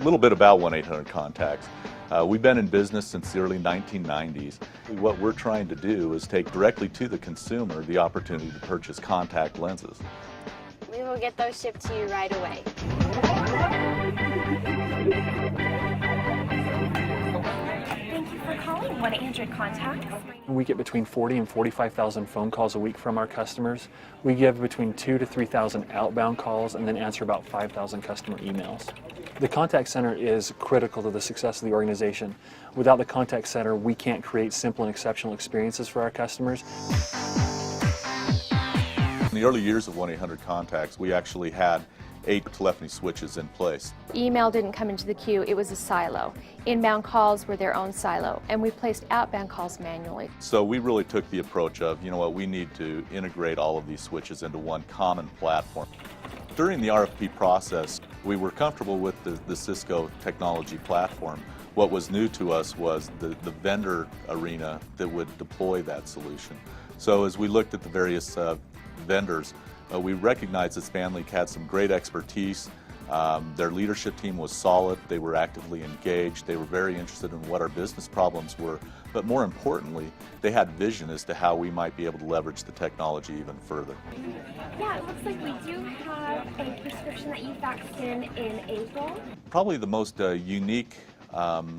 A little bit about 1-800-CONTACTS. We've been in business since the early 1990s. What we're trying to do is take directly to the consumer the opportunity to purchase contact lenses. We will get those shipped to you right away. Thank you for calling 1-800-CONTACTS. We get between 40 and 45,000 phone calls a week from our customers. We give between 2,000 to 3,000 outbound calls and then answer about 5,000 customer emails. The contact center is critical to the success of the organization. Without the contact center, we can't create simple and exceptional experiences for our customers. In the early years of 1-800-CONTACTS, we actually had 8 telephony switches in place. Email didn't come into the queue, it was a silo. Inbound calls were their own silo, and we placed outbound calls manually. So we really took the approach of, you know what, we need to integrate all of these switches into one common platform. During the RFP process, we were comfortable with the Cisco technology platform. What was new to us was the vendor arena that would deploy that solution. So as we looked at the various vendors, we recognized that Spanleak had some great expertise. Their leadership team was solid. They were actively engaged. They were very interested in what our business problems were. But more importantly, they had vision as to how we might be able to leverage the technology even further. Yeah, it looks like we do have a prescription that you faxed in April. Probably the most unique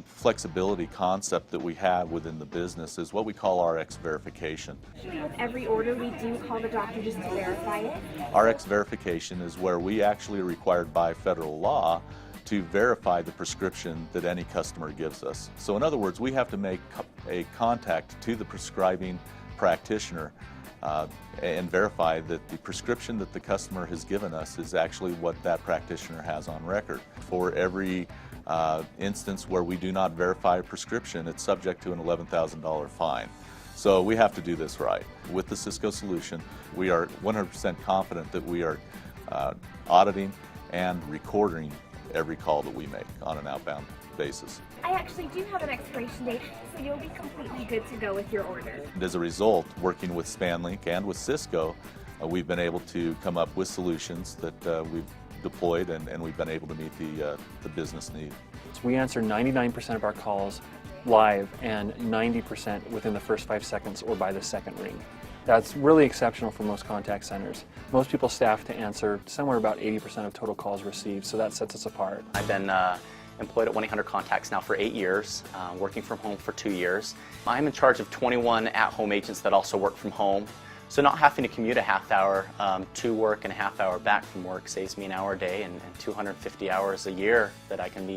flexibility concept that we have within the business is what we call RX verification. With every order, we do call the doctor just to verify it. RX verification is where we actually are required by federal law to verify the prescription that any customer gives us. So in other words, we have to make a contact to the prescribing practitioner and verify that the prescription that the customer has given us is actually what that practitioner has on record. For every instance where we do not verify a prescription, it's subject to an $11,000 fine. So we have to do this right. With the Cisco solution, we are 100% confident that we are auditing and recording every call that we make on an outbound basis. I actually do have an expiration date, so you'll be completely good to go with your order. And as a result, working with Spanleak and with Cisco, we've been able to come up with solutions that we've deployed and we've been able to meet the business need. So we answer 99% of our calls live and 90% within the first 5 seconds or by the second ring. That's really exceptional for most contact centers. Most people staff to answer somewhere about 80% of total calls received, so that sets us apart. I've been employed at 1-800-CONTACTS now for 8 years, working from home for 2 years. I'm in charge of 21 at-home agents that also work from home. So not having to commute a half hour to work and a half hour back from work saves me an hour a day and 250 hours a year that I can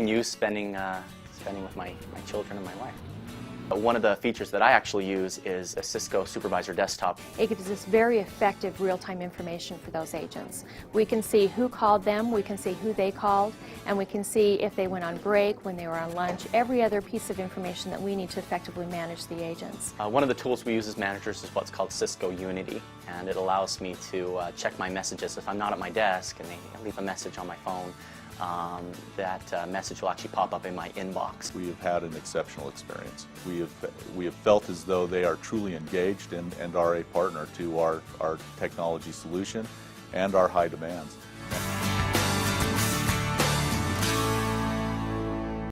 use spending with my children and my wife. One of the features that I actually use is a Cisco Supervisor Desktop. It gives us very effective real-time information for those agents. We can see who called them, we can see who they called, and we can see if they went on break, when they were on lunch, every other piece of information that we need to effectively manage the agents. One of the tools we use as managers is what's called Cisco Unity, and it allows me to check my messages if I'm not at my desk and they leave a message on my phone. That message will actually pop up in my inbox. We have had an exceptional experience. We have felt as though they are truly engaged and are a partner to our technology solution and our high demands.